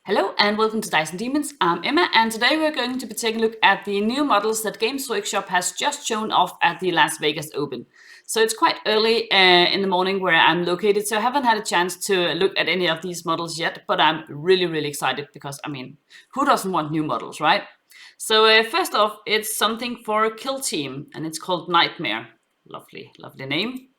Hello and welcome to Dice and Demons. I'm Emma, and today we're going to be taking a look at the new models that Games Workshop has just shown off at the Las Vegas Open. So it's quite early in the morning where I'm located, so I haven't had a chance to look at any of these models yet, but I'm really excited because, I mean, who doesn't want new models, right? So first off, it's something for Kill Team, and it's called Nightmare. Lovely name.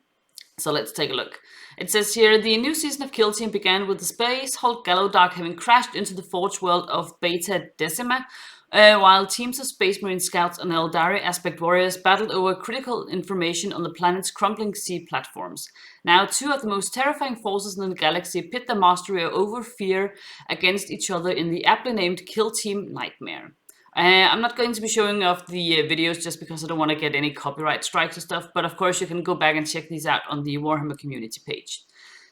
So let's take a look. It says here, the new season of Kill Team began with the Space Hulk Gallowdark having crashed into the Forge world of Beta Decima, while teams of Space Marine Scouts and Eldari Aspect Warriors battled over critical information on the planet's crumbling sea platforms. Now, two of the most terrifying forces in the galaxy pit their mastery over fear against each other in the aptly named Kill Team Nightmare. I'm not going to be showing off the videos just because I don't want to get any copyright strikes or stuff, but of course you can go back and check these out on the Warhammer community page.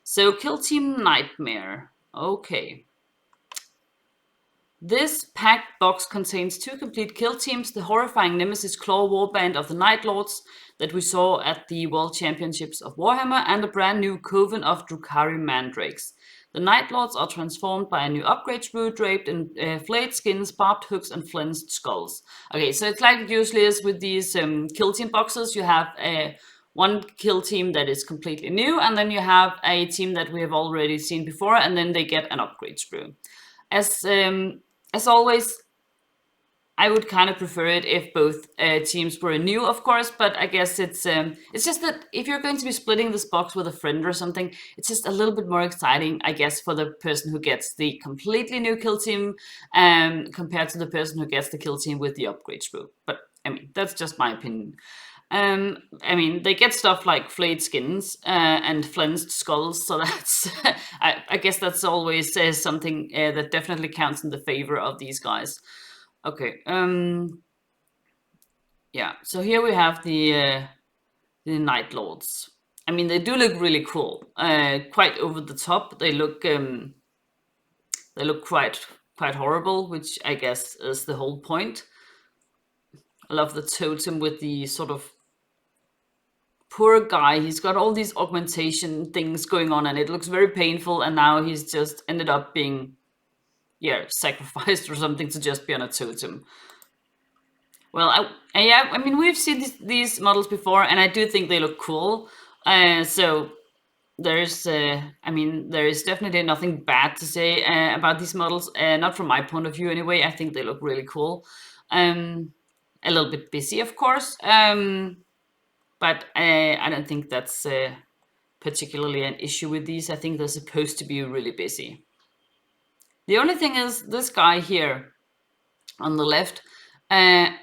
So, Kill Team Nightmare. Okay. This packed box contains two complete kill teams, the horrifying Nemesis Claw Warband of the Night Lords that we saw at the World Championships of Warhammer, and a brand new Coven of Drukhari Mandrakes. The Night Lords are transformed by a new upgrade sprue draped in flayed skins, barbed hooks, and flensed skulls. Okay, so it's like it usually is with these kill team boxes. You have one kill team that is completely new, and then you have a team that we have already seen before, and then they get an upgrade sprue. As always, I would kind of prefer it if both teams were new, of course, but I guess it's just that if you're going to be splitting this box with a friend or something, it's just a little bit more exciting, I guess, for the person who gets the completely new kill team compared to the person who gets the kill team with the upgrade sprue. But, I mean, that's just my opinion. I mean, they get stuff like flayed skins and flensed skulls, so that's I guess that's always something that definitely counts in the favor of these guys. Okay. Yeah. So here we have the Night Lords. I mean, they do look really cool. Quite over the top. They look quite horrible, which I guess is the whole point. I love the totem with the sort of poor guy. He's got all these augmentation things going on, and it looks very painful. And now he's just ended up being, yeah, sacrificed or something to just be on a totem. Well, I mean, we've seen these models before, and I do think they look cool. So there's, I mean, there is definitely nothing bad to say about these models. Not from my point of view, anyway. I think they look really cool. A little bit busy, of course. But I don't think that's particularly an issue with these. I think they're supposed to be really busy. The only thing is this guy here on the left, I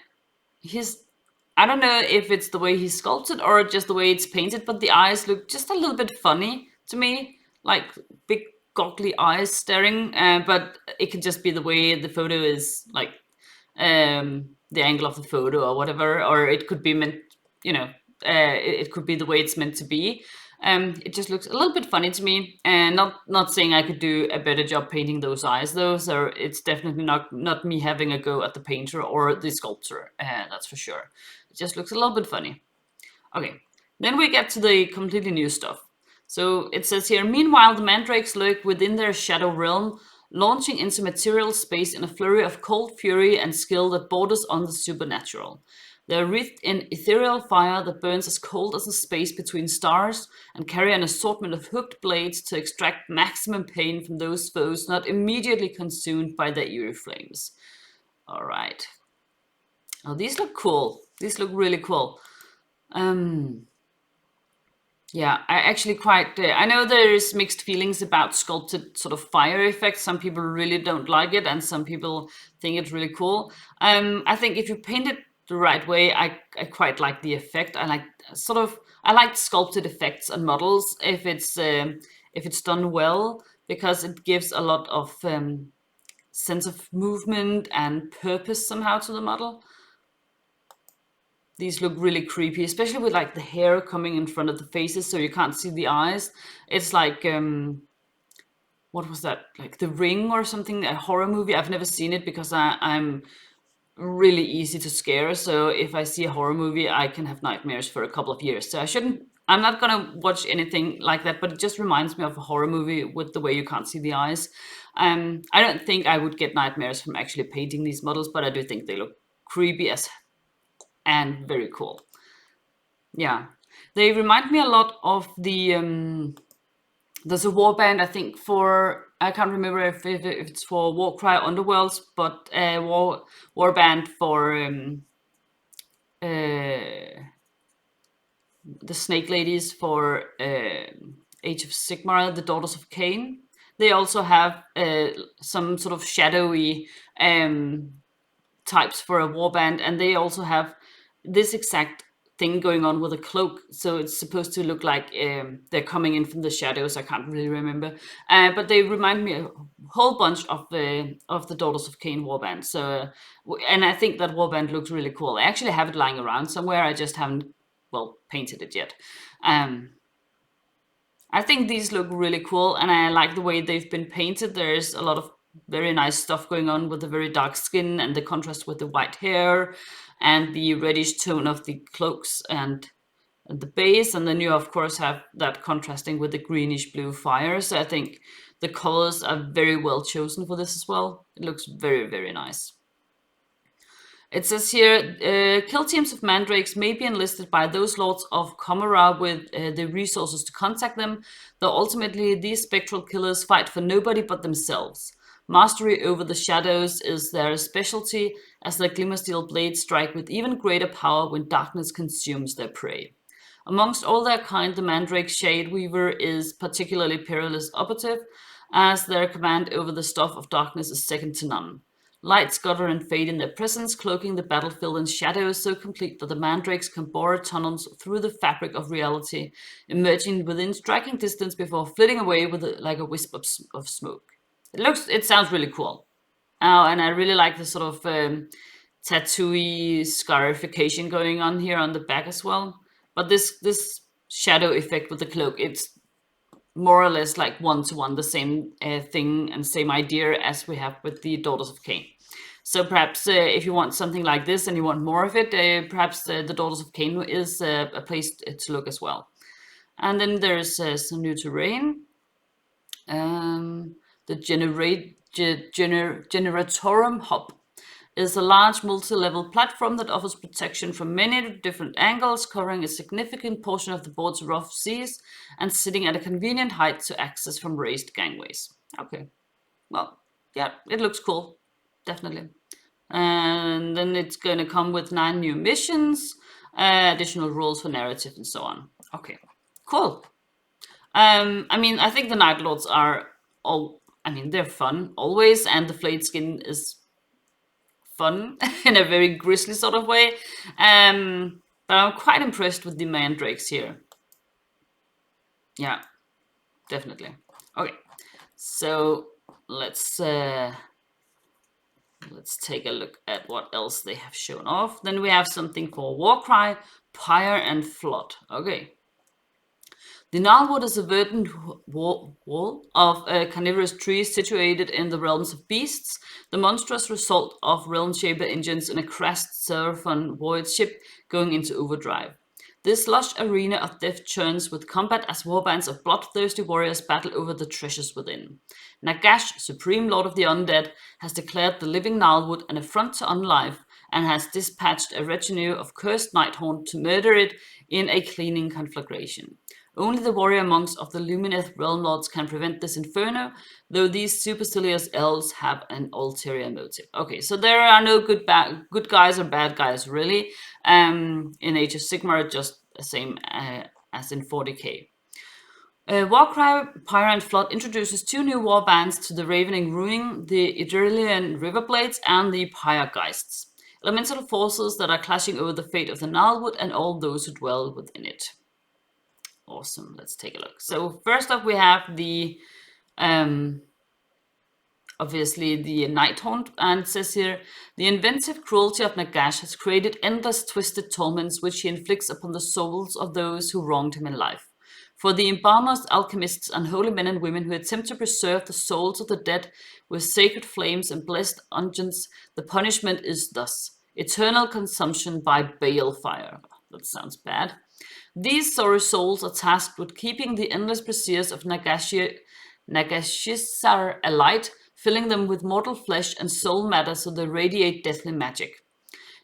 don't know if it's the way he's sculpted or just the way it's painted, but the eyes look just a little bit funny to me, like big goggly eyes staring, but it could just be the way the photo is, like the angle of the photo or whatever, or it could be meant, you know, it could be the way it's meant to be. It just looks a little bit funny to me, and not saying I could do a better job painting those eyes though, so it's definitely not me having a go at the painter or the sculptor, that's for sure. It just looks a little bit funny. Okay, then we get to the completely new stuff. So it says here, meanwhile the Mandrakes lurk within their shadow realm, launching into material space in a flurry of cold fury and skill that borders on the supernatural. They are wreathed in ethereal fire that burns as cold as the space between stars, and carry an assortment of hooked blades to extract maximum pain from those foes not immediately consumed by their eerie flames. All right. Oh, these look cool. These look really cool. Yeah, I actually quite... I know there's mixed feelings about sculpted sort of fire effects. Some people really don't like it, and some people think it's really cool. I think if you paint it the right way, I quite like the effect. I like sculpted effects on models if it's done well, because it gives a lot of sense of movement and purpose somehow to the model. These look really creepy, especially with like the hair coming in front of the faces so you can't see the eyes. It's like what was that, like The Ring or something, a horror movie. I've never seen it because I'm really easy to scare, so if I see a horror movie I can have nightmares for a couple of years, so I shouldn't I'm not gonna watch anything like that, but it just reminds me of a horror movie with the way you can't see the eyes. I don't think I would get nightmares from actually painting these models, but I do think they look creepy as and very cool. Yeah, they remind me a lot of there's a warband, I think, for I can't remember if it's for Warcry Underworlds, but warband for the Snake Ladies for Age of Sigmar, the Daughters of Cain. They also have some sort of shadowy types for a warband, and they also have this exact thing going on with a cloak. So it's supposed to look like they're coming in from the shadows. I can't really remember, but they remind me a whole bunch of the Daughters of Cain warband. So, and I think that warband looks really cool. I actually have it lying around somewhere. I just haven't painted it yet. I think these look really cool, and I like the way they've been painted. There's a lot of very nice stuff going on with the very dark skin and the contrast with the white hair and the reddish tone of the cloaks and the base. And then you, of course, have that contrasting with the greenish blue fire. So I think the colors are very well chosen for this as well. It looks very, very nice. It says here, kill teams of Mandrakes may be enlisted by those lords of Comora with the resources to contact them, though ultimately these spectral killers fight for nobody but themselves. Mastery over the shadows is their specialty, as their glimmer-steel blades strike with even greater power when darkness consumes their prey. Amongst all their kind, the Mandrake Shade Weaver is particularly perilous operative, as their command over the stuff of darkness is second to none. Lights gutter and fade in their presence, cloaking the battlefield in shadows so complete that the mandrakes can bore tunnels through the fabric of reality, emerging within striking distance before flitting away with like a wisp of smoke. It sounds really cool. And I really like the sort of tattooy scarification going on here on the back as well. But this shadow effect with the cloak, it's more or less like one-to-one the same thing and same idea as we have with the Daughters of Cain. So perhaps if you want something like this and you want more of it, perhaps the Daughters of Cain is a place to look as well. And then there's some new terrain. The Generatorum Hub is a large multi-level platform that offers protection from many different angles, covering a significant portion of the board's rough seas and sitting at a convenient height to access from raised gangways. Okay, well, yeah, it looks cool, definitely. And then it's going to come with 9 new missions, additional rules for narrative, and so on. Okay, cool. I mean, I think the Night Lords are they're fun always, and the flayed skin is fun in a very grisly sort of way. But I'm quite impressed with the mandrakes here. Yeah, definitely. Okay, so let's take a look at what else they have shown off. Then we have something for Warcry, Pyre, and Flood. Okay. The Narwood is a verdant wall of carnivorous trees situated in the realms of beasts, the monstrous result of realm shaper engines in a crashed Seraphon void ship going into overdrive. This lush arena of death churns with combat as warbands of bloodthirsty warriors battle over the treasures within. Nagash, supreme lord of the undead, has declared the living Narwood an affront to unlife and has dispatched a retinue of cursed Nighthorn to murder it in a cleaning conflagration. Only the warrior monks of the Lumineth Realm Lords can prevent this inferno, though these supercilious elves have an ulterior motive. Okay, so there are no good guys or bad guys, really. In Age of Sigmar, just the same as in 40k. Warcry, Pyre and Flood introduces 2 new warbands to the Ravening Ruining, the Idrillian Riverblades and the Pyregeists. Elemental forces that are clashing over the fate of the Narwood and all those who dwell within it. Awesome, let's take a look. So first up we have the obviously the Nighthorn, and it says here, the inventive cruelty of Nagash has created endless twisted torments which he inflicts upon the souls of those who wronged him in life. For the embalmers, alchemists, and holy men and women who attempt to preserve the souls of the dead with sacred flames and blessed unguents, the punishment is thus eternal consumption by balefire. That sounds bad. These sorry souls are tasked with keeping the endless braziers of Nagashisar alight, filling them with mortal flesh and soul matter so they radiate deathly magic.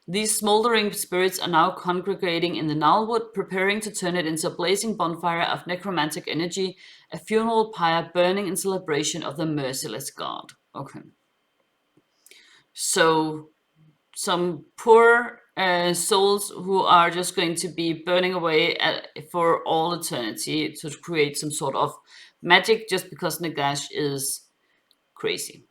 These smoldering spirits are now congregating in the Narwood, preparing to turn it into a blazing bonfire of necromantic energy, a funeral pyre burning in celebration of the merciless god. Okay. So, some poor souls who are just going to be burning away for all eternity to create some sort of magic just because Nagash is crazy.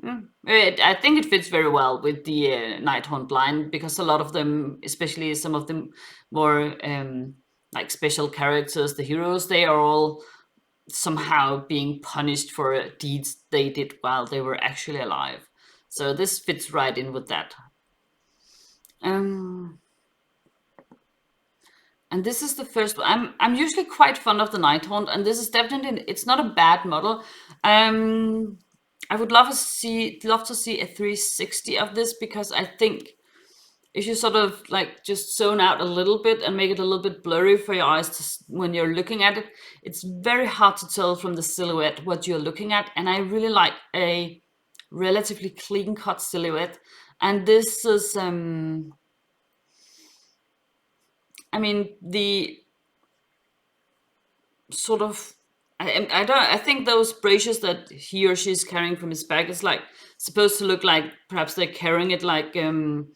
I think it fits very well with the Nighthaunt line because a lot of them, especially some of the more like special characters, the heroes, they are all somehow being punished for deeds they did while they were actually alive. So this fits right in with that. And this is the first one. I'm usually quite fond of the Nighthaunt, and this is definitely, it's not a bad model. I would love to see a 360 of this because I think if you sort of like just zone out a little bit and make it a little bit blurry for your eyes when you're looking at it, it's very hard to tell from the silhouette what you're looking at. And I really like a relatively clean cut silhouette. And this is, I mean, the sort of, I think those braziers that he or she's carrying from his back is like supposed to look like perhaps they're carrying it like, you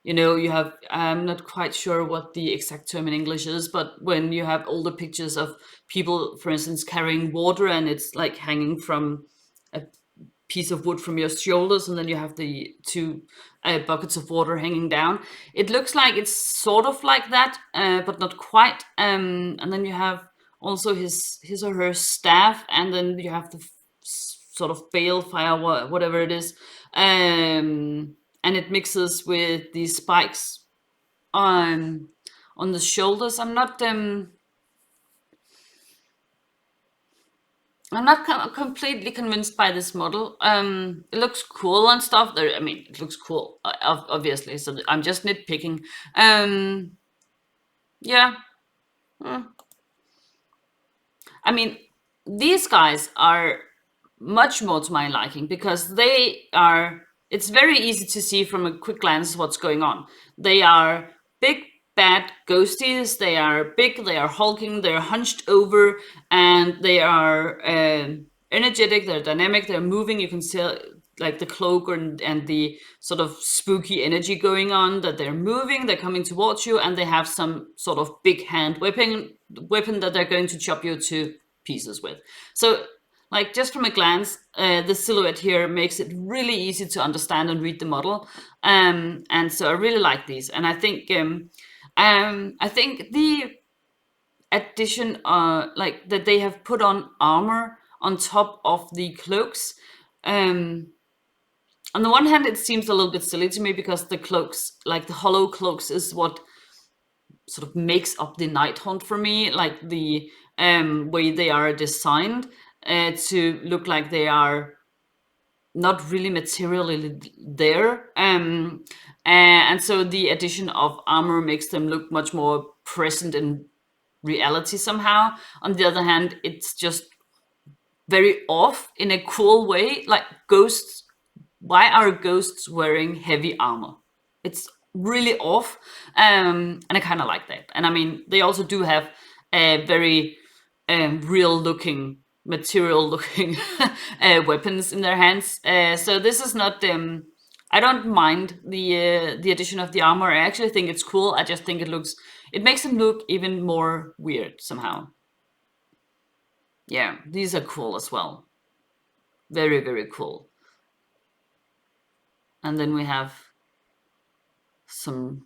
know, you have, I'm not quite sure what the exact term in English is, but when you have older pictures of people, for instance, carrying water and it's like hanging from a piece of wood from your shoulders, and then you have the two buckets of water hanging down. It looks like it's sort of like that, but not quite. And then you have also his or her staff, and then you have the sort of balefire, whatever it is, and it mixes with these spikes on the shoulders. I'm not completely convinced by this model. It looks cool and stuff. I mean, it looks cool, obviously. So I'm just nitpicking. Yeah. I mean, these guys are much more to my liking because they are. It's very easy to see from a quick glance what's going on. They are big, bad ghosties. They are big. They are hulking. They're hunched over, and they are energetic. They're dynamic. They're moving. You can see like the cloak and the sort of spooky energy going on. That they're moving. They're coming towards you, and they have some sort of big hand weapon that they're going to chop you to pieces with. So like just from a glance, the silhouette here makes it really easy to understand and read the model, and so I really like these. And I think the addition, like that they have put on armor on top of the cloaks. On the one hand, it seems a little bit silly to me because the cloaks, like the hollow cloaks, is what sort of makes up the Nighthaunt for me, like the way they are designed to look like they are not really materially there. And so the addition of armor makes them look much more present in reality somehow. On the other hand, it's just very off in a cool way. Like ghosts, why are ghosts wearing heavy armor? It's really off, and I kind of like that. And I mean, they also do have a very real looking, material looking weapons in their hands. So this is not I don't mind the addition of the armor. I actually think it's cool. I just think it makes them look even more weird somehow. Yeah, these are cool as well. Very, very cool. And then we have some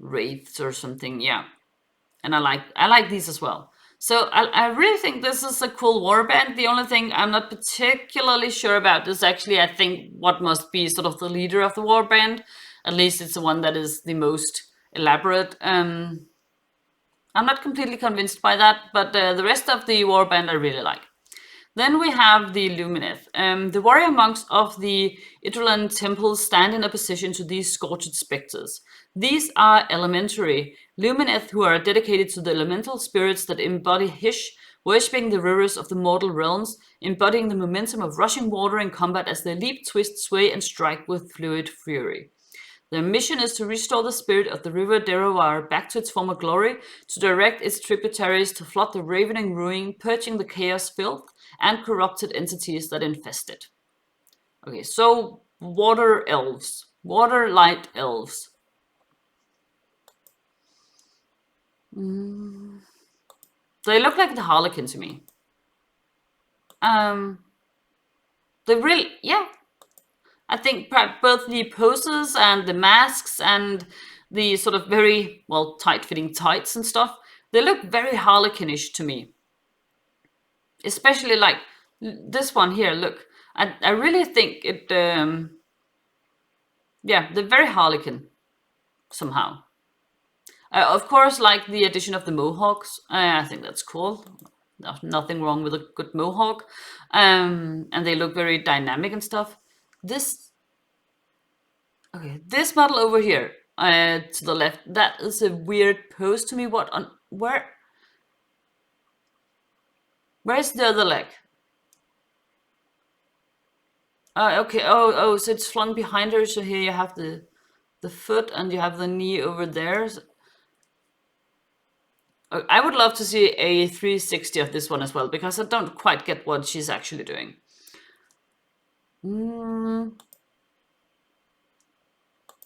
wraiths or something. Yeah, and I like these as well. So I really think this is a cool warband. The only thing I'm not particularly sure about is actually, I think, what must be sort of the leader of the warband. At least it's the one that is the most elaborate. I'm not completely convinced by that, but the rest of the warband I really like. Then we have the Lumineth. The warrior monks of the Idrolan temple stand in opposition to these scorched specters. These are elementary, Lumineth, who are dedicated to the elemental spirits that embody Hish, worshipping the rivers of the mortal realms, embodying the momentum of rushing water in combat as they leap, twist, sway, and strike with fluid fury. Their mission is to restore the spirit of the river Derawar back to its former glory, to direct its tributaries to flood the ravening ruin, purging the chaos filth and corrupted entities that infest it. Okay, so water elves. Water light elves. They look like the Harlequin to me. They really, yeah. I think both the poses and the masks and the sort of very, well, tight-fitting tights and stuff, they look very Harlequinish to me. Especially like this one here, look. I really think it, yeah, they're very Harlequin somehow. Of course, like the addition of the mohawks, I think that's cool. Nothing wrong with a good mohawk. And they look very dynamic and stuff. This model over here, to the left, that is a weird pose to me. What on where's the other leg? Okay. Oh, so it's flung behind her. So here you have the foot and you have the knee over there. I would love to see a 360 of this one as well, because I don't quite get what she's actually doing.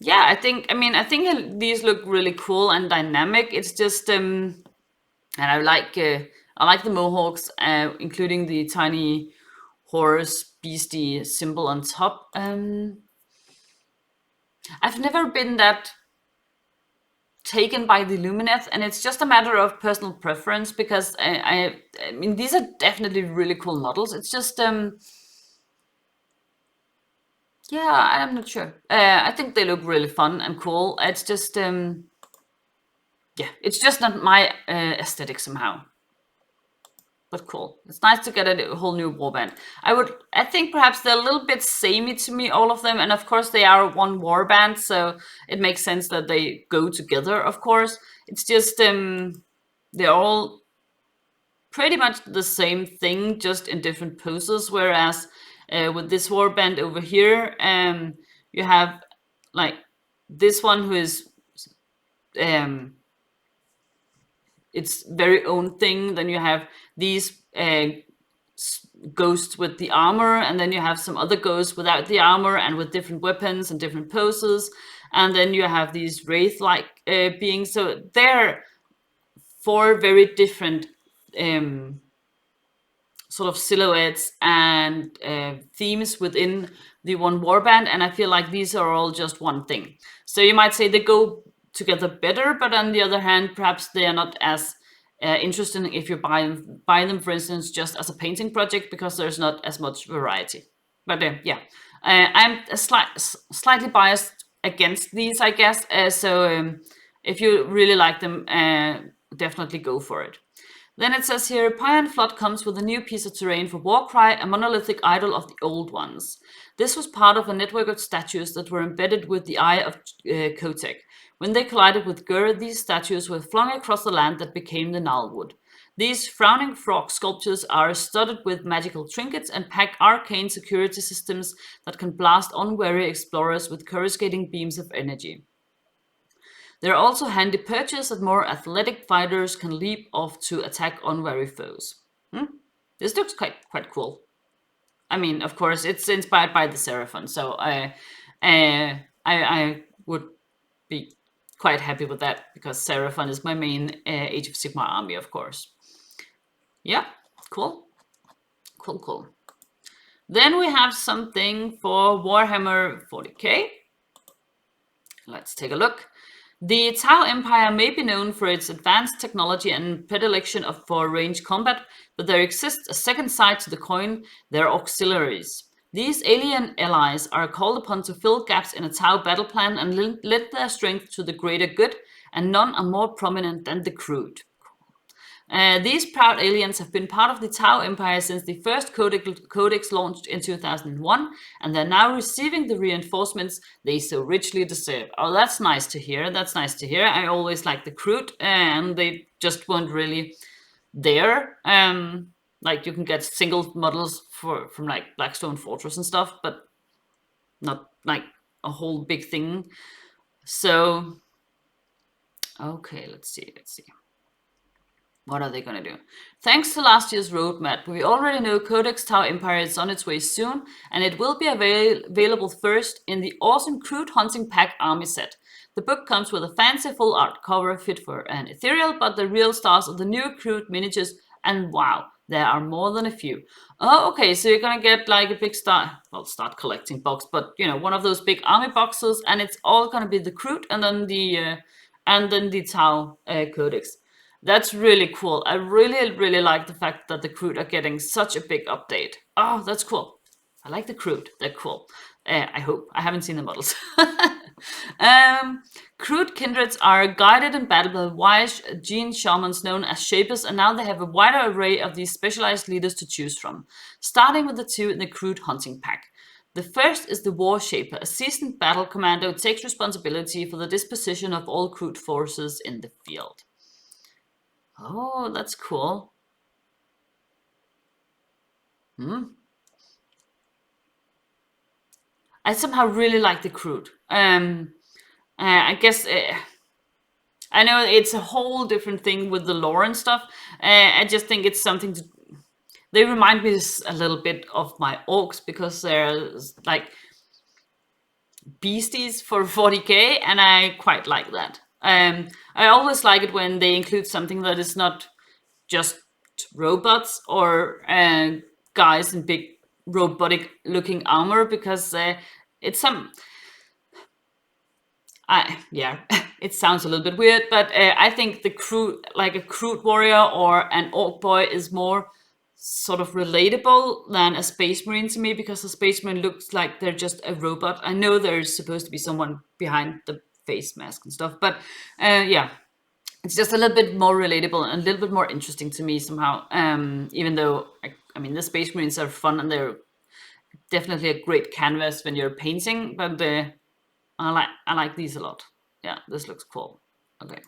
Yeah, I think these look really cool and dynamic. It's just, and I like the mohawks, including the tiny Horus beastie symbol on top. I've never been that taken by the Lumineth, and it's just a matter of personal preference, because I mean, these are definitely really cool models. It's just, yeah, I'm not sure. I think they look really fun and cool. It's just, yeah, it's just not my aesthetic somehow. But cool. It's nice to get a whole new warband. I think perhaps they're a little bit samey to me, all of them. And of course they are one warband, so it makes sense that they go together, of course. It's just, they're all pretty much the same thing, just in different poses. Whereas with this warband over here, you have like this one who is its very own thing. Then you have these ghosts with the armor, and then you have some other ghosts without the armor and with different weapons and different poses, and then you have these wraith-like beings. So they're four very different sort of silhouettes and themes within the one warband, and I feel like these are all just one thing. So you might say they go together better, but on the other hand, perhaps they are not as interesting if you buy them, for instance, just as a painting project, because there's not as much variety. But yeah, I'm slightly biased against these, I guess. So if you really like them, definitely go for it. Then it says here, Pyre & Flood comes with a new piece of terrain for Warcry, a monolithic idol of the old ones. This was part of a network of statues that were embedded with the Eye of Kotek. When they collided with Gur, these statues were flung across the land that became the Narwood. These frowning frog sculptures are studded with magical trinkets and pack arcane security systems that can blast unwary explorers with coruscating beams of energy. There are also handy perches that more athletic fighters can leap off to attack unwary foes. This looks quite cool. I mean, of course, it's inspired by the Seraphon, so I would be quite happy with that, because Seraphon is my main Age of Sigmar army, of course. Yeah, cool. Then we have something for Warhammer 40k. Let's take a look. The Tau Empire may be known for its advanced technology and predilection for range combat, but there exists a second side to the coin: their auxiliaries. These alien allies are called upon to fill gaps in a Tau battle plan and lend their strength to the greater good, and none are more prominent than the Cruit. These proud aliens have been part of the Tau Empire since the first codex launched in 2001, and they're now receiving the reinforcements they so richly deserve. Oh, that's nice to hear. That's nice to hear. I always like the Kroot, and they just weren't really there. Like you can get single models from like Blackstone Fortress and stuff, but not like a whole big thing. So, okay, let's see. What are they going to do? Thanks to last year's roadmap, we already know Codex Tau Empire is on its way soon, and it will be available first in the awesome Crude Hunting Pack Army set. The book comes with a fancy full art cover fit for an ethereal, but the real stars of the new Crude miniatures, and wow, there are more than a few. Oh, okay, so you're gonna get like a big start collecting box, but you know, one of those big army boxes, and it's all gonna be the Crude and then the Tau Codex. That's really cool. I really like the fact that the Kroot are getting such a big update. Oh, that's cool. I like the Kroot. They're cool. I hope. I haven't seen the models. Kroot kindreds are guided in battle by wise gene shamans known as Shapers, and now they have a wider array of these specialized leaders to choose from, starting with the two in the Kroot hunting pack. The first is the War Shaper, a seasoned battle commando who takes responsibility for the disposition of all Kroot forces in the field. Oh, that's cool. I somehow really like the Kroot. I guess I know it's a whole different thing with the lore and stuff. I just think it's something to. They remind me a little bit of my orcs because they're like beasties for 40k, and I quite like that. I always like it when they include something that is not just robots or guys in big robotic looking armor, because it's some yeah, it sounds a little bit weird, but I think the Kroot, like a Kroot warrior or an orc boy, is more sort of relatable than a space marine to me, because a space marine looks like they're just a robot. I know there's supposed to be someone behind the face mask and stuff, but yeah, it's just a little bit more relatable and a little bit more interesting to me somehow. Even though I mean the space marines are fun and they're definitely a great canvas when you're painting, but I like these a lot. Yeah, this looks cool. Okay.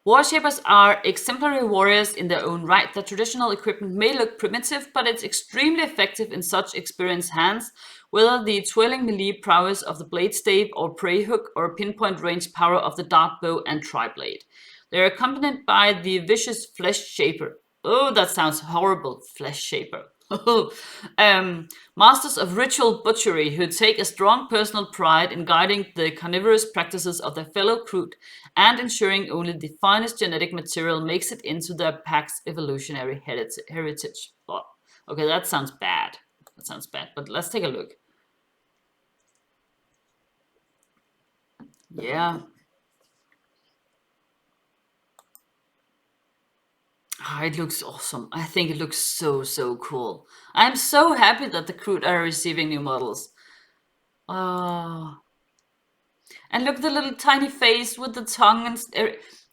Warshapers are exemplary warriors in their own right. Their traditional equipment may look primitive, but it's extremely effective in such experienced hands, whether the twirling melee prowess of the blade stave or prey hook, or pinpoint range power of the dart bow and tri-blade. They are accompanied by the vicious flesh shaper. Oh, that sounds horrible, flesh shaper. Masters of ritual butchery who take a strong personal pride in guiding the carnivorous practices of their fellow Kroot and ensuring only the finest genetic material makes it into their pack's evolutionary heritage. Oh, okay, that sounds bad. That sounds bad, but let's take a look. Yeah. Oh, it looks awesome. I think it looks so cool. I'm so happy that the Kroot are receiving new models. Oh. And look, the little tiny face with the tongue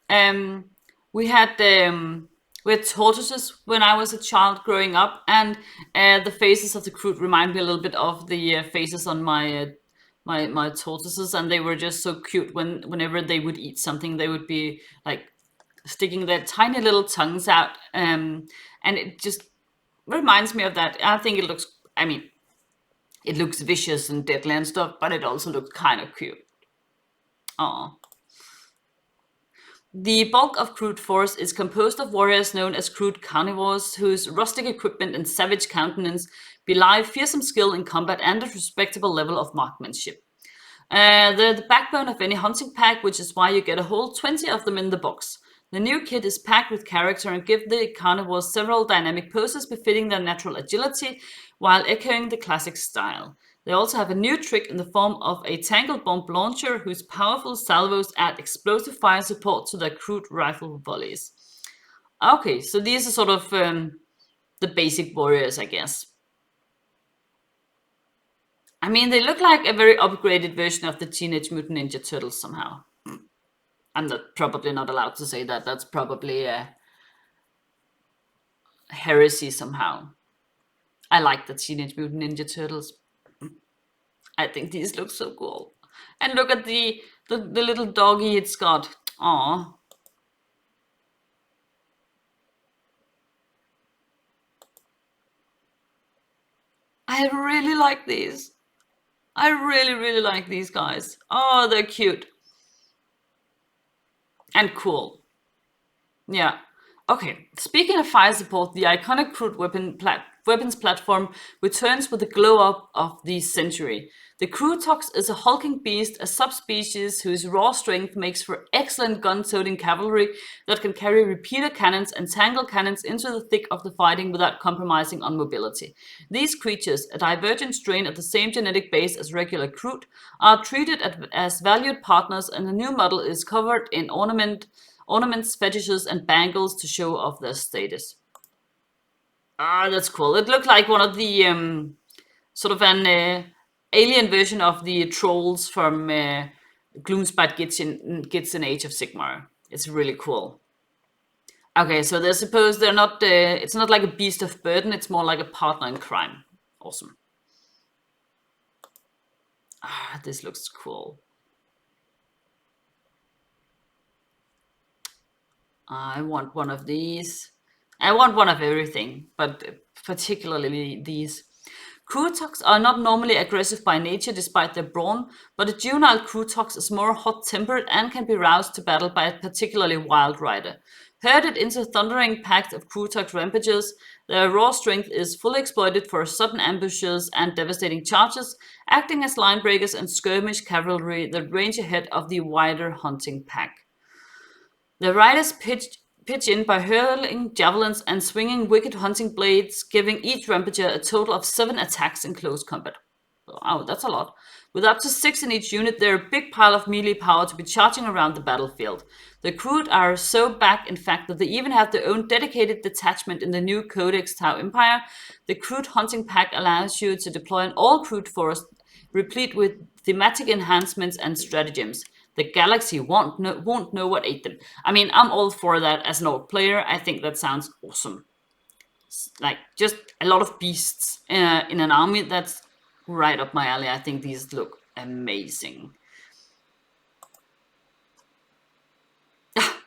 and we had tortoises when I was a child growing up, and the faces of the Kroot remind me a little bit of the faces on my my tortoises, and they were just so cute. Whenever they would eat something, they would be like sticking their tiny little tongues out, and it just reminds me of that. I think it looks. I mean, it looks vicious and deadly and stuff, but it also looks kind of cute. Oh. The bulk of Kroot force is composed of warriors known as Kroot carnivores, whose rustic equipment and savage countenance belie fearsome skill in combat and a respectable level of marksmanship. They're the backbone of any hunting pack, which is why you get a whole 20 of them in the box. The new kit is packed with character and give the carnivores several dynamic poses befitting their natural agility, while echoing the classic style. They also have a new trick in the form of a tangle bomb launcher, whose powerful salvos add explosive fire support to their Kroot rifle volleys. Okay, so these are sort of the basic warriors, I guess. I mean, they look like a very upgraded version of the Teenage Mutant Ninja Turtles somehow. I'm probably not allowed to say that. That's probably Heresy somehow. I like the Teenage Mutant Ninja Turtles. I think these look so cool. And look at the little doggy it's got. Aw. I really like these. I really, really like these guys. Oh, they're cute. And cool. Yeah. Okay. Speaking of fire support, the iconic Kroot weapons platform returns with the glow up of the century. The Kroot is a hulking beast, a subspecies whose raw strength makes for excellent gun-toting cavalry that can carry repeater cannons and tangle cannons into the thick of the fighting without compromising on mobility. These creatures, a divergent strain at the same genetic base as regular Kroot, are treated as valued partners, and the new model is covered in ornaments, fetishes, and bangles to show off their status. Ah, that's cool. It looked like one of the sort of an alien version of the trolls from Gloomspite Gits in Age of Sigmar. It's really cool. Okay, so they're supposed they're not. It's not like a beast of burden. It's more like a partner in crime. Awesome. Ah, this looks cool. I want one of these. I want one of everything, but particularly these. Krootoks are not normally aggressive by nature despite their brawn, but a juvenile Krootoks is more hot-tempered and can be roused to battle by a particularly wild rider. Herded into thundering packs of Krootok rampages, their raw strength is fully exploited for sudden ambushes and devastating charges, acting as line breakers and skirmish cavalry that range ahead of the wider hunting pack. The riders pitch in by hurling javelins and swinging wicked hunting blades, giving each rampager a total of 7 attacks in close combat. Wow, that's a lot. With up to 6 in each unit, they're a big pile of melee power to be charging around the battlefield. The Cruit are so back, in fact, that they even have their own dedicated detachment in the new Codex Tau Empire. The Cruit hunting pack allows you to deploy an all-Cruit force, replete with thematic enhancements and stratagems. The galaxy won't know what ate them. I mean, I'm all for that as an orc player. I think that sounds awesome. Like, just a lot of beasts in an army. That's right up my alley. I think these look amazing.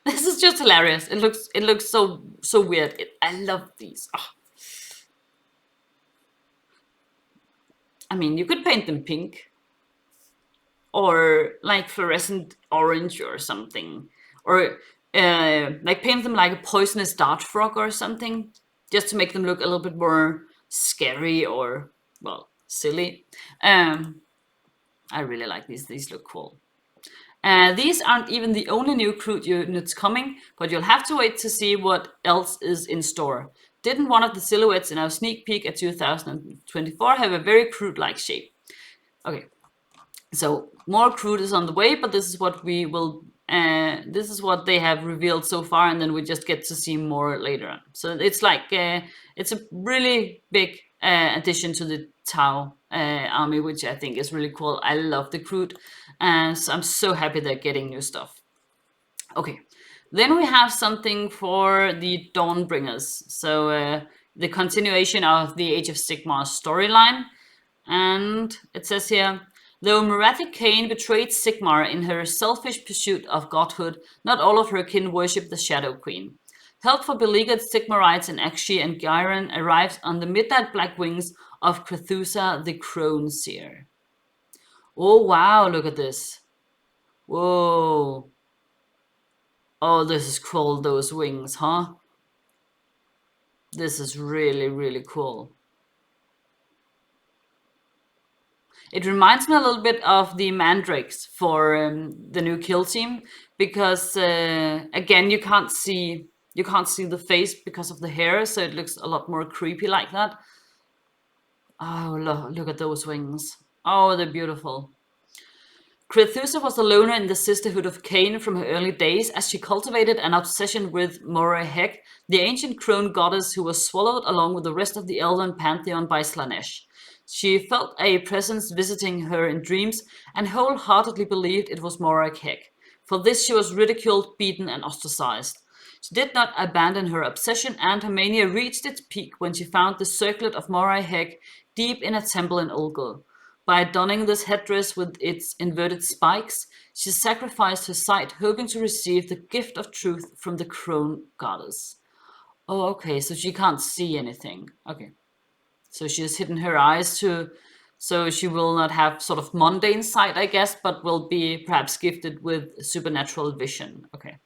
This is just hilarious. It looks so weird. I love these. Oh. I mean, you could paint them pink. Or like fluorescent orange or something. Or like paint them like a poisonous dart frog or something. Just to make them look a little bit more scary or, well, silly. I really like these. These look cool. These aren't even the only new Cruit units coming, but you'll have to wait to see what else is in store. Didn't one of the silhouettes in our sneak peek at 2024 have a very Cruit-like shape? Okay, so more Cruit is on the way, but this is what we will. This is what they have revealed so far, and then we just get to see more later on. So it's like it's a really big addition to the Tau army, which I think is really cool. I love the Cruit, and so I'm so happy they're getting new stuff. Okay, then we have something for the Dawnbringers. So the continuation of the Age of Sigmar storyline, and it says here. Though Marathi Cain betrayed Sigmar in her selfish pursuit of godhood, not all of her kin worship the Shadow Queen. Help for beleaguered Sigmarites in Akshi and Gyron arrives on the midnight black wings of Kusa the Crone Seer. Oh wow, look at this. Whoa. Oh, this is cool, those wings, huh? This is really, really cool. It reminds me a little bit of the Mandrakes for the new kill team, because again, you can't see the face because of the hair, so it looks a lot more creepy like that. Oh, look at those wings. Oh, they're beautiful. Kusa was a loner in the Sisterhood of Cain from her early days, as she cultivated an obsession with Moray Hek, the ancient crone goddess who was swallowed along with the rest of the elven pantheon by Slanesh. She felt a presence visiting her in dreams and wholeheartedly believed it was Moray Hek. For this she was ridiculed, beaten, and ostracized. She did not abandon her obsession, and her mania reached its peak when she found the circlet of Morai Heg deep in a temple in Ulgul. By donning this headdress with its inverted spikes, she sacrificed her sight, hoping to receive the gift of truth from the crone goddess. Oh, okay, so she can't see anything. Okay. So she has hidden her eyes so she will not have sort of mundane sight, I guess, but will be perhaps gifted with supernatural vision. Okay.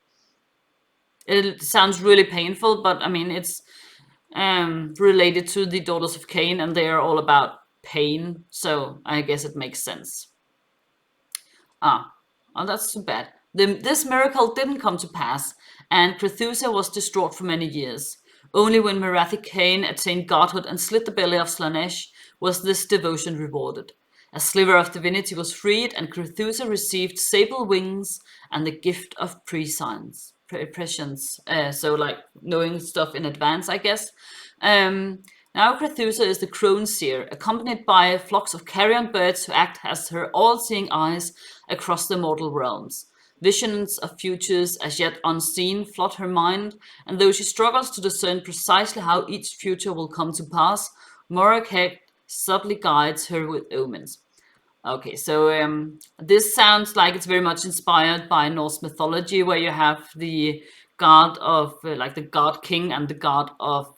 It sounds really painful, but I mean, it's related to the Daughters of Cain, and they are all about pain, so I guess it makes sense. Oh, that's too bad. This miracle didn't come to pass, and Crethusa was distraught for many years. Only when Merathi Cain attained godhood and slit the belly of Slanesh was this devotion rewarded. A sliver of divinity was freed, and Crethusa received sable wings and the gift of prescience. Prescience, so like knowing stuff in advance, I guess. Now Crethusa is the crone seer, accompanied by flocks of carrion birds who act as her all-seeing eyes across the mortal realms. Visions of futures as yet unseen flood her mind, and though she struggles to discern precisely how each future will come to pass, Morakek subtly guides her with omens. Okay, so this sounds like it's very much inspired by Norse mythology, where you have the god of, like the god king and the god of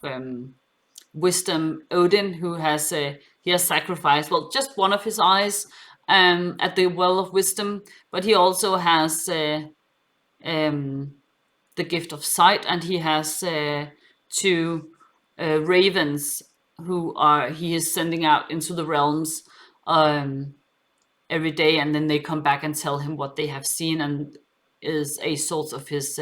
wisdom, Odin, who has he has sacrificed, well, just one of his eyes at the well of wisdom, but he also has the gift of sight, and he has two ravens who he is sending out into the realms every day, and then they come back and tell him what they have seen, and is a source of his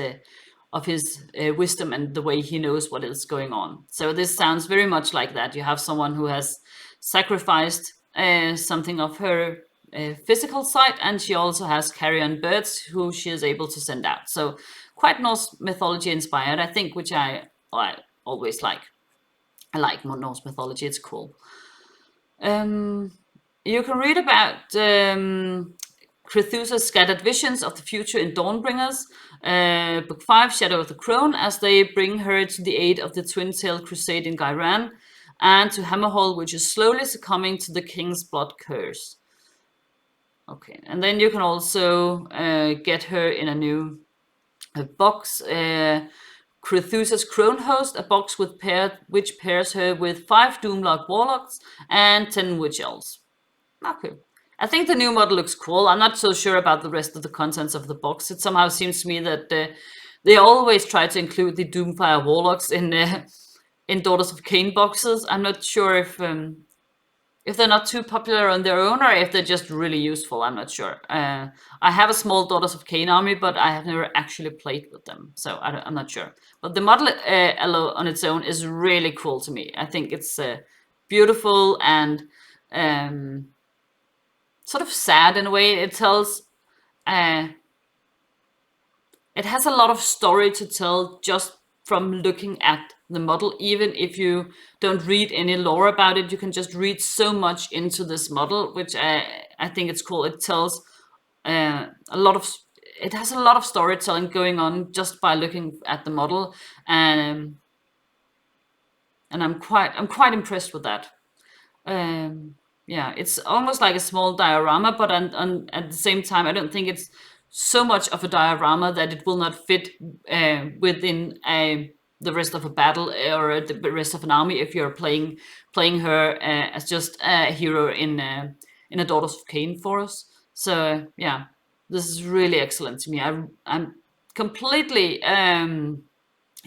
wisdom and the way he knows what is going on. So this sounds very much like that. You have someone who has sacrificed something of her physical sight, and she also has carrion birds who she is able to send out. So quite Norse mythology inspired, I think, which I always like. I like Norse mythology, it's cool. You can read about Crethusa's scattered visions of the future in Dawnbringers, Book 5, Shadow of the Crone, as they bring her to the aid of the Twin-Tailed Crusade in Gairan, and to Hammerhall, which is slowly succumbing to the King's Blood curse. Okay, and then you can also get her in a new box, Crethusa's Crone Host, a box which pairs her with 5 Doomlock Warlocks and 10 Witch Elves. Okay. I think the new model looks cool. I'm not so sure about the rest of the contents of the box. It somehow seems to me that they always try to include the Doomfire Warlocks in Daughters of Cain boxes. I'm not sure if they're not too popular on their own or if they're just really useful. I'm not sure. I have a small Daughters of Cain army, but I have never actually played with them, so I'm not sure. But the model on its own is really cool to me. I think it's beautiful and sort of sad in a way. It tells, it has a lot of story to tell just from looking at the model. Even if you don't read any lore about it, you can just read so much into this model, which I think it's cool. It tells it has a lot of storytelling going on just by looking at the model, and I'm quite impressed with that. Yeah, it's almost like a small diorama, but at the same time, I don't think it's so much of a diorama that it will not fit within the rest of a battle or the rest of an army if you're playing her as just a hero in a Daughters of Cain force. So yeah, this is really excellent to me. I'm completely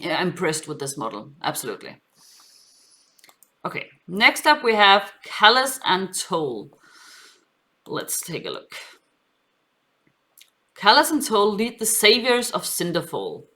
impressed with this model. Absolutely. Okay, next up we have Callis and Tol. Let's take a look. Callis and Tol lead the saviors of Cinderfall.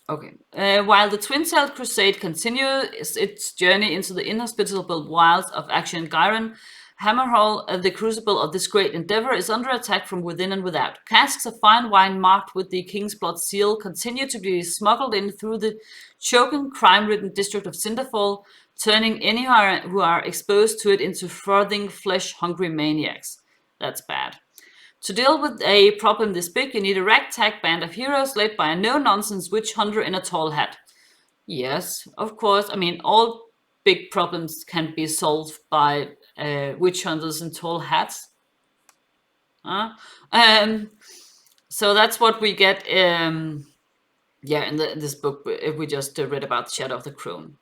Okay, while the Twin-Tailed Crusade continues its journey into the inhospitable wilds of Action Gairan, Hammerhall, the crucible of this great endeavor, is under attack from within and without. Casks of fine wine marked with the King's Blood seal continue to be smuggled in through the choking, crime-ridden district of Cinderfall, turning any who are exposed to it into frothing, flesh-hungry maniacs. That's bad. To deal with a problem this big, you need a ragtag band of heroes led by a no-nonsense witch hunter in a tall hat. Yes, of course. I mean, all big problems can be solved by witch hunters in tall hats. So that's what we get. Yeah, in this book, if we just read about the Shadow of the Crone.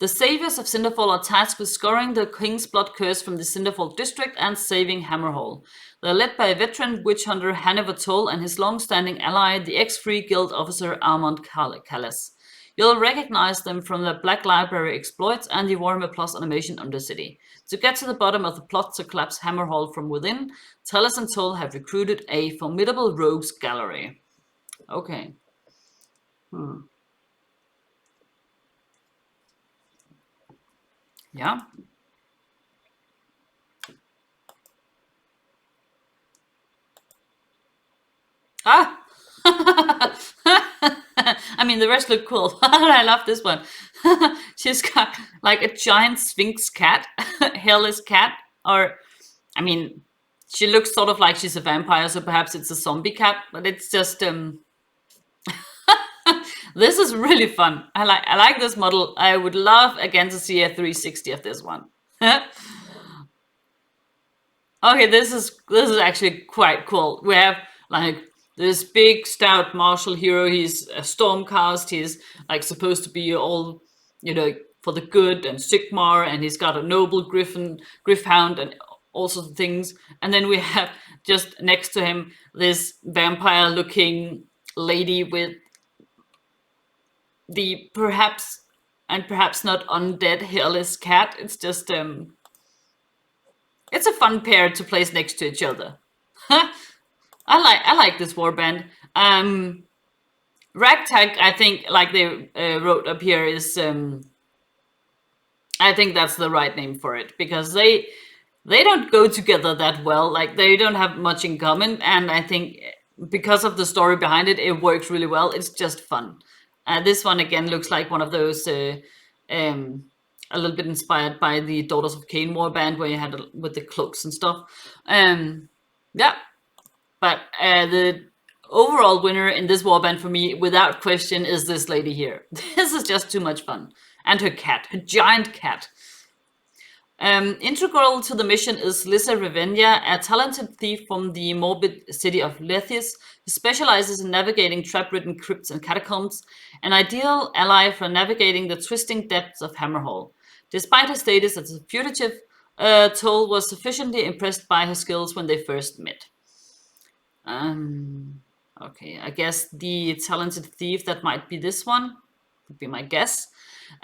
The saviors of Cinderfall are tasked with scoring the King's blood curse from the Cinderfall district and saving Hammerhall. They're led by a veteran witch hunter Hannibal Toll and his long-standing ally, the ex-Free Guild officer Armand Callis. You'll recognize them from the Black Library exploits and the Warhammer Plus animation Undercity. To get to the bottom of the plot to collapse Hammerhall from within, Callis and Tol have recruited a formidable rogues gallery. Okay. Yeah. Ah! I mean, the rest look cool. I love this one. She's got like a giant sphinx cat, hairless cat, or, I mean, she looks sort of like she's a vampire, so perhaps it's a zombie cat, but it's just, this is really fun. I like this model. I would love again to see a 360 of this one. Okay, this is actually quite cool. We have like this big stout martial hero. He's a stormcast. He's like supposed to be all, you know, for the good, and Sigmar, and he's got a noble griffhound and all sorts of things. And then we have just next to him this vampire looking lady with the perhaps not undead hairless cat. It's just it's a fun pair to place next to each other. I like this warband. Ragtag, I think, like they wrote up here, is I think that's the right name for it, because they don't go together that well. Like, they don't have much in common, and I think because of the story behind it, it works really well. It's just fun. This one again looks like one of those a little bit inspired by the Daughters of Cain warband, where you had with the cloaks and stuff. Yeah, but the overall winner in this warband for me, without question, is this lady here. This is just too much fun. And her cat, her giant cat. Integral to the mission is Lissa Revenia, a talented thief from the morbid city of Lethis, who specializes in navigating trap-ridden crypts and catacombs, an ideal ally for navigating the twisting depths of Hammerhall. Despite her status as a fugitive, Toll was sufficiently impressed by her skills when they first met. Okay, I guess the talented thief, that might be this one, would be my guess.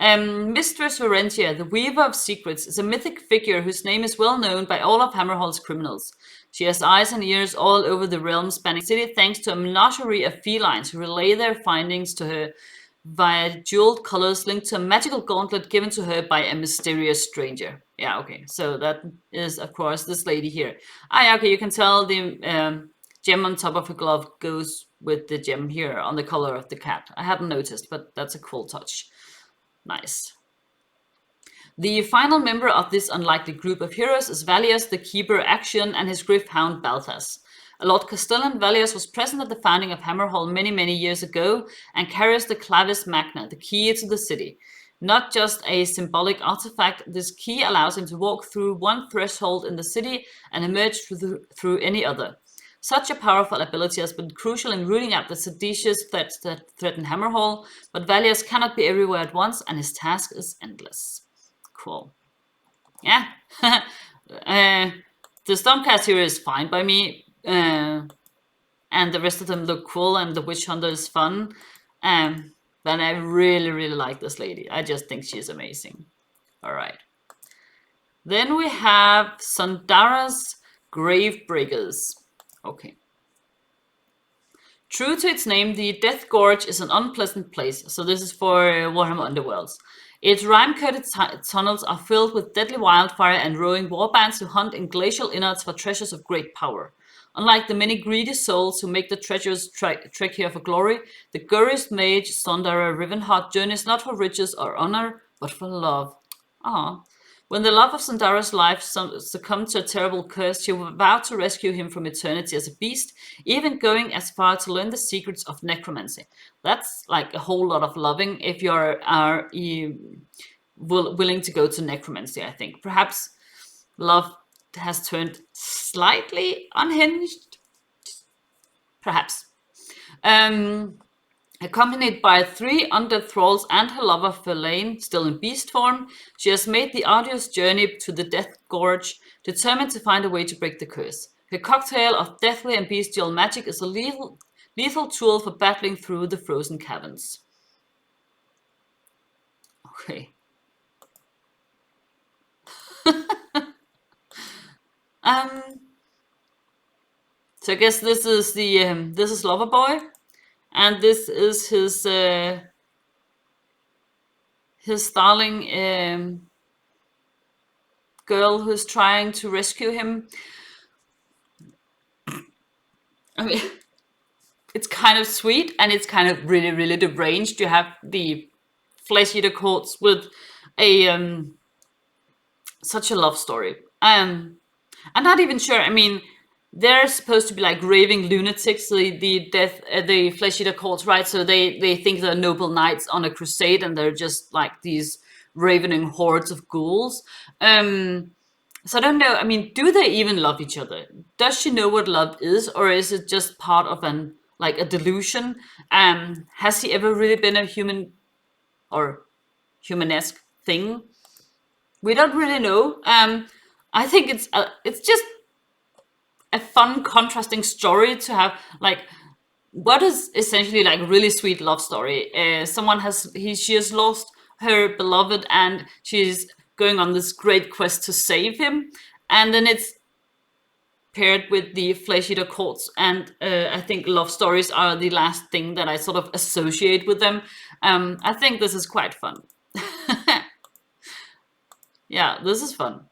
Mistress Varentia, the Weaver of Secrets, is a mythic figure whose name is well known by all of Hammerhall's criminals. She has eyes and ears all over the realm spanning the city, thanks to a menagerie of felines who relay their findings to her via jeweled colors linked to a magical gauntlet given to her by a mysterious stranger. Yeah, okay, so that is, of course, this lady here. Yeah, okay, you can tell the gem on top of her glove goes with the gem here on the color of the cat. I hadn't noticed, but that's a cool touch. Nice. The final member of this unlikely group of heroes is Valius, the Keeper Action, and his griffhound Balthas. Lord Castellan, Valius was present at the founding of Hammerhall many, many years ago and carries the Clavis Magna, the key to the city. Not just a symbolic artifact, this key allows him to walk through one threshold in the city and emerge through any other. Such a powerful ability has been crucial in rooting out the seditious threats that threaten Hammerhall, but Valius cannot be everywhere at once, and his task is endless. Cool. Yeah. The Stormcast here is fine by me, and the rest of them look cool, and the Witch Hunter is fun. But I really, really like this lady. I just think she's amazing. All right. Then we have Sundara's Gravebreakers. Okay. True to its name, the Death Gorge is an unpleasant place, so this is for Warhammer Underworlds. Its rime-coated tunnels are filled with deadly wildfire and roaring warbands who hunt in glacial innards for treasures of great power. Unlike the many greedy souls who make the treacherous trek here for glory, the goriest mage Sundara Rivenheart journeys not for riches or honor, but for love. When the love of Sandara's life succumbed to a terrible curse, she vowed to rescue him from eternity as a beast, even going as far to learn the secrets of necromancy. That's like a whole lot of loving if you're willing to go to necromancy, I think. Perhaps love has turned slightly unhinged. Perhaps. Accompanied by 3 undead thralls and her lover Verlaine, still in beast form, she has made the arduous journey to the Death Gorge, determined to find a way to break the curse. Her cocktail of deathly and bestial magic is a lethal tool for battling through the frozen caverns. Okay. So I guess this is the this is Loverboy, and this is his darling girl who's trying to rescue him. I mean, it's kind of sweet, and it's kind of really, really deranged. You have the flesh eater courts with a such a love story. I'm not even sure. I mean, they're supposed to be like raving lunatics, the flesh eater cults, right? So they think they're noble knights on a crusade, and they're just like these ravening hordes of ghouls. So I don't know. I mean, do they even love each other? Does she know what love is, or is it just part of a delusion? Has he ever really been a human or humanesque thing? We don't really know. I think it's just a fun contrasting story to have, like, what is essentially like a really sweet love story. She has lost her beloved, and she's going on this great quest to save him, and then it's paired with the flesh eater cults, and I think love stories are the last thing that I sort of associate with them. I think this is quite fun. Yeah, this is fun.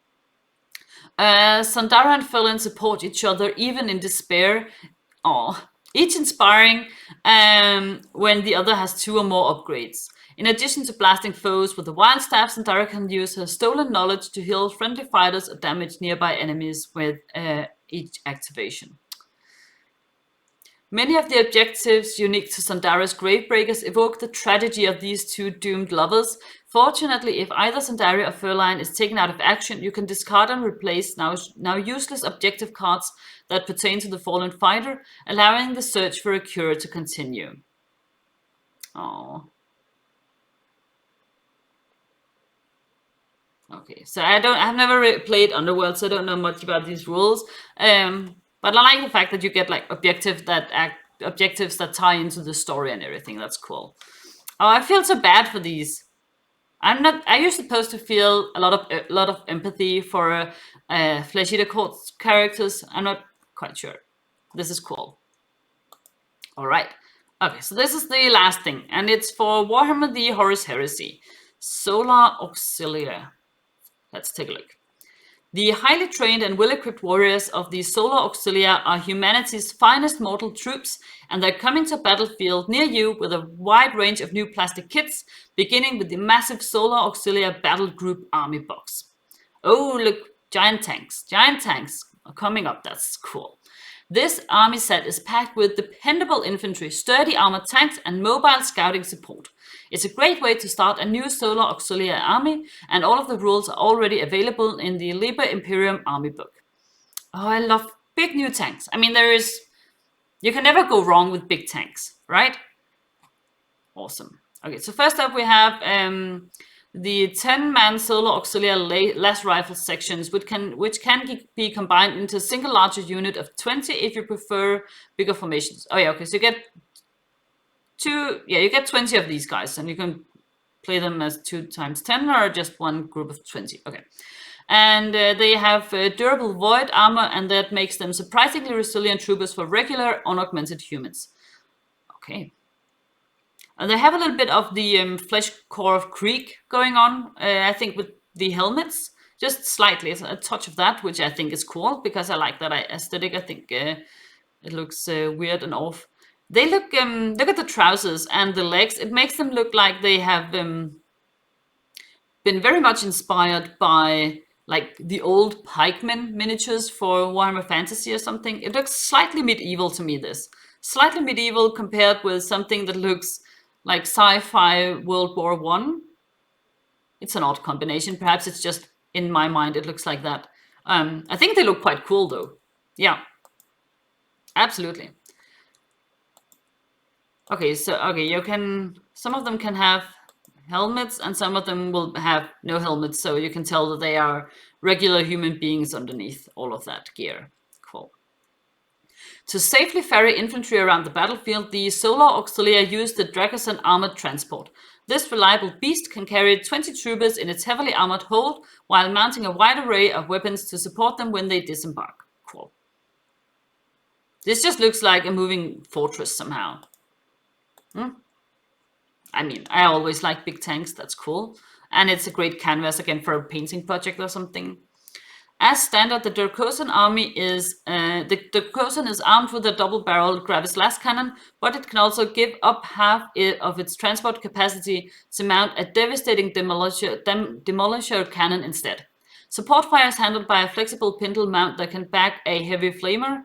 Sandara and Felin support each other even in despair. Each inspiring when the other has 2 or more upgrades. In addition to blasting foes with the wild staff, Sandara can use her stolen knowledge to heal friendly fighters or damage nearby enemies with each activation. Many of the objectives unique to Sandara's Gravebreakers evoke the tragedy of these 2 doomed lovers. Fortunately, if either Sandara or Furline is taken out of action, you can discard and replace now useless objective cards that pertain to the fallen fighter, allowing the search for a cure to continue. Oh. Okay, so I've never played Underworlds, so I don't know much about these rules. But I like the fact that you get like objectives that tie into the story and everything. That's cool. Oh, I feel so bad for these. Are you supposed to feel a lot of empathy for Flesh Eater Court characters? I'm not quite sure. This is cool. All right. Okay, so this is the last thing, and it's for Warhammer the Horus Heresy. Solar Auxiliar. Let's take a look. The highly trained and well-equipped warriors of the Solar Auxiliar are humanity's finest mortal troops, and they're coming to a battlefield near you with a wide range of new plastic kits, beginning with the massive Solar Auxiliar Battle Group Army box. Oh, look, giant tanks. Giant tanks are coming up. That's cool. This army set is packed with dependable infantry, sturdy armored tanks, and mobile scouting support. It's a great way to start a new Solar Auxiliar army, and all of the rules are already available in the Liber Imperium army book. Oh, I love big new tanks. I mean, you can never go wrong with big tanks, right? Awesome. Okay, so first up we have the 10-man Solar Auxiliar las rifle sections, which can be combined into a single larger unit of 20 if you prefer bigger formations. Oh yeah, okay, so you get 20 of these guys, and you can play them as 2 times 10 or just one group of 20. Okay, and they have durable void armor, and that makes them surprisingly resilient troopers for regular unaugmented humans. Okay. And they have a little bit of the flesh core of Creek going on, I think, with the helmets. Just slightly, a touch of that, which I think is cool, because I like that aesthetic. I think it looks weird and off. They look at the trousers and the legs. It makes them look like they have been very much inspired by like the old pikemen miniatures for Warhammer Fantasy or something. It looks slightly medieval to me, this. Slightly medieval compared with something that looks like sci-fi World War One. It's an odd combination. Perhaps it's just in my mind it looks like that. I think they look quite cool though. Yeah, absolutely. Okay, so you can, some of them can have helmets and some of them will have no helmets, so you can tell that they are regular human beings underneath all of that gear. Cool. To safely ferry infantry around the battlefield, the Solar Auxiliar used the Dragosan armored transport. This reliable beast can carry 20 troopers in its heavily armored hold while mounting a wide array of weapons to support them when they disembark. Cool. This just looks like a moving fortress somehow. I mean, I always like big tanks, that's cool. And it's a great canvas, again, for a painting project or something. As standard, the Dracosan army is, the Dracosan is armed with a double-barreled Gravis las cannon, but it can also give up half of its transport capacity to mount a devastating demolisher cannon instead. Support fire is handled by a flexible pintle mount that can pack a heavy flamer,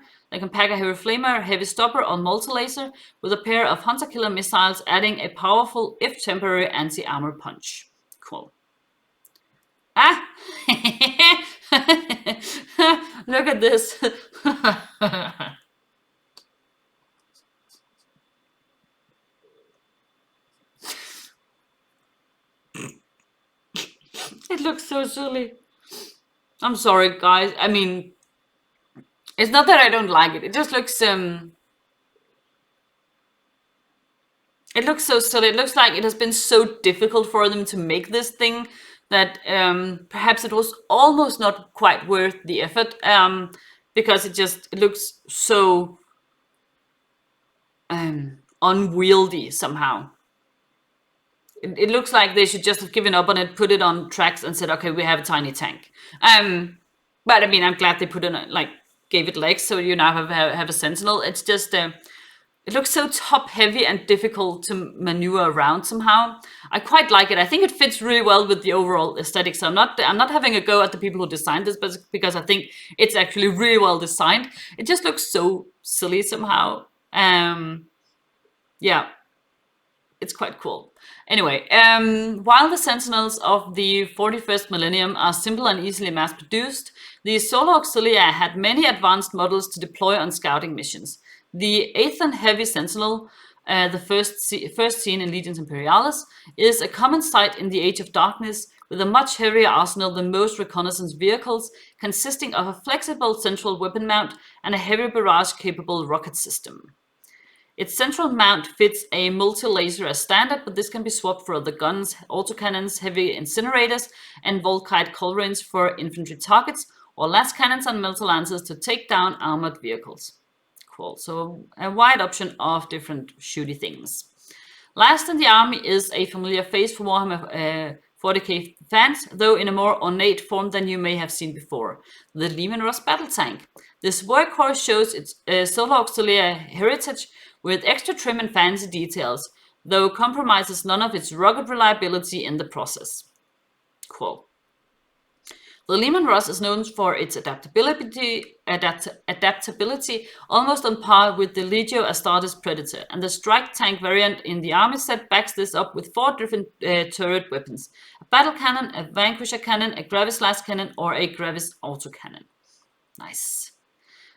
heavy stopper, or multi-laser with a pair of hunter-killer missiles, adding a powerful, if temporary, anti-armor punch. Cool. Ah! Look at this. It looks so silly. I'm sorry, guys. I mean, it's not that I don't like it. It just looks it looks so silly. It looks like it has been so difficult for them to make this thing that perhaps it was almost not quite worth the effort, because it looks so unwieldy somehow. It looks like they should just have given up on it, put it on tracks, and said, "Okay, we have a tiny tank." But I mean, I'm glad they put in gave it legs, so you now have a sentinel. It's just it looks so top heavy and difficult to maneuver around somehow. I quite like it. I think it fits really well with the overall aesthetic. So I'm not having a go at the people who designed this, but because I think it's actually really well designed. It just looks so silly somehow. Yeah, it's quite cool. Anyway, while the Sentinels of the 41st millennium are simple and easily mass-produced, the Solar Auxilia had many advanced models to deploy on scouting missions. The Aethan Heavy Sentinel, the first seen in Legions Imperialis, is a common sight in the Age of Darkness, with a much heavier arsenal than most reconnaissance vehicles, consisting of a flexible central weapon mount and a heavy barrage-capable rocket system. Its central mount fits a multi-laser as standard, but this can be swapped for other guns, autocannons, heavy incinerators, and Volkite culverins for infantry targets, or las cannons and multi-lancers to take down armored vehicles. Cool, so a wide option of different shooty things. Last in the army is a familiar face for Warhammer 40k fans, though in a more ornate form than you may have seen before, the Leman Russ battle tank. This workhorse shows its Solar Auxiliar heritage with extra trim and fancy details, though compromises none of its rugged reliability in the process. Cool. The Leman Russ is known for its adaptability almost on par with the Legio Astartes Predator, and the strike tank variant in the army set backs this up with 4 different turret weapons: a battle cannon, a vanquisher cannon, a Gravis las cannon, or a Gravis autocannon. Nice.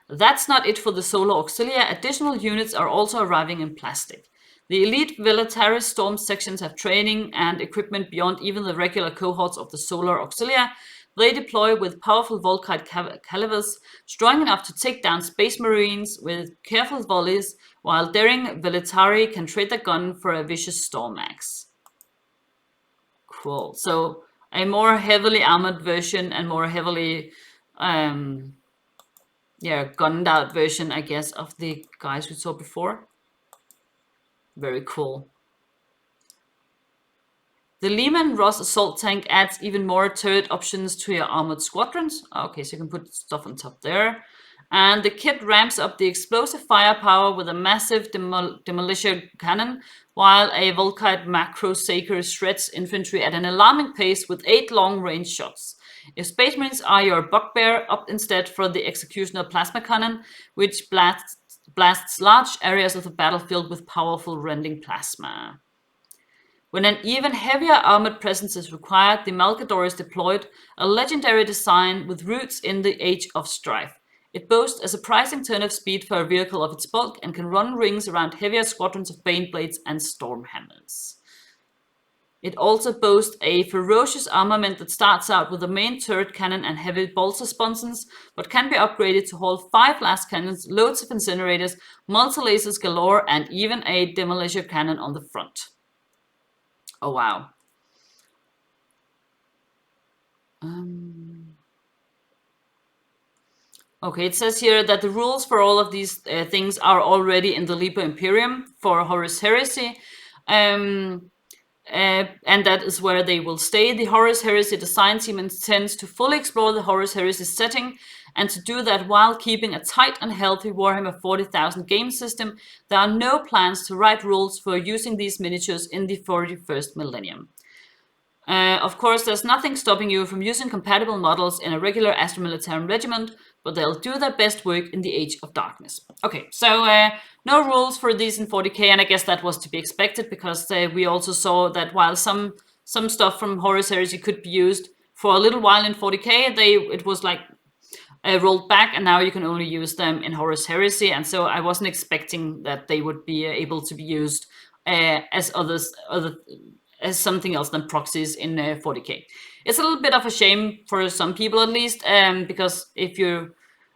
That's not it for the Solar Auxilia. Additional units are also arriving in plastic. The elite Velataris Storm sections have training and equipment beyond even the regular cohorts of the Solar Auxilia. They deploy with powerful Volkite calibers, strong enough to take down Space Marines with careful volleys, while daring Velatari can trade their gun for a vicious Storm Axe. Cool. So a more heavily armored version and more heavily gunned out version, I guess, of the guys we saw before. Very cool. The Lehman Ross assault tank adds even more turret options to your armored squadrons. Okay, so you can put stuff on top there. And the kit ramps up the explosive firepower with a massive demolisher cannon, while a Volkite macro Saker shreds infantry at an alarming pace with 8 long-range shots. If Space Marines are your bugbear, opt instead for the Executioner plasma cannon, which blasts large areas of the battlefield with powerful rending plasma. When an even heavier armored presence is required, the Malkador is deployed, a legendary design with roots in the Age of Strife. It boasts a surprising turn of speed for a vehicle of its bulk and can run rings around heavier squadrons of Baneblades and Stormhammers. It also boasts a ferocious armament that starts out with a main turret cannon and heavy bolter sponsons, but can be upgraded to hold 5 last cannons, loads of incinerators, multi-lasers galore, and even a demolisher cannon on the front. Oh, wow. Okay, it says here that the rules for all of these things are already in the Liber Imperium for Horus Heresy. And that is where they will stay. The Horus Heresy design team intends to fully explore the Horus Heresy setting, and to do that while keeping a tight and healthy Warhammer 40,000 game system. There are no plans to write rules for using these miniatures in the 41st millennium. Of course, there's nothing stopping you from using compatible models in a regular Astra Militarum regiment, but they'll do their best work in the Age of Darkness. Okay, so no rules for these in 40k, and I guess that was to be expected, because we also saw that while some stuff from Horus Heresy could be used for a little while in 40k, it was like rolled back, and now you can only use them in Horus Heresy, and so I wasn't expecting that they would be able to be used as as something else than proxies in 40k. It's a little bit of a shame for some people, at least, because if you,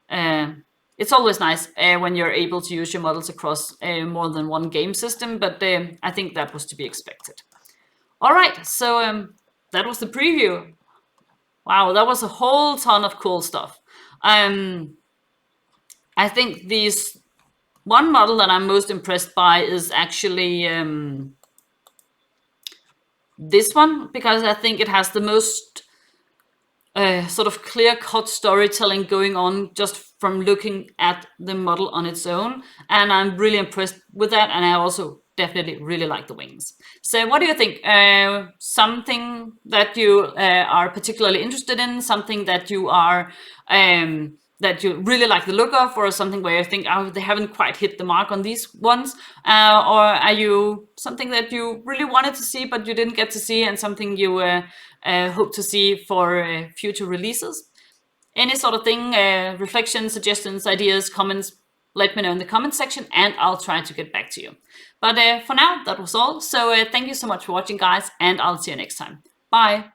it's always nice when you're able to use your models across more than one game system, but I think that was to be expected. All right, so that was the preview. Wow, that was a whole ton of cool stuff. I think these one model that I'm most impressed by is actually this one, because I think it has the most sort of clear-cut storytelling going on just from looking at the model on its own, and I'm really impressed with that, and I also definitely really like the wings. So what do you think? Something that you are particularly interested in, something that you are that you really like the look of, or something where you think, oh, they haven't quite hit the mark on these ones, or are you something that you really wanted to see but you didn't get to see, and something you hope to see for future releases? Any sort of thing, reflections, suggestions, ideas, comments, let me know in the comment section, and I'll try to get back to you. But for now, that was all. So thank you so much for watching, guys, and I'll see you next time. Bye!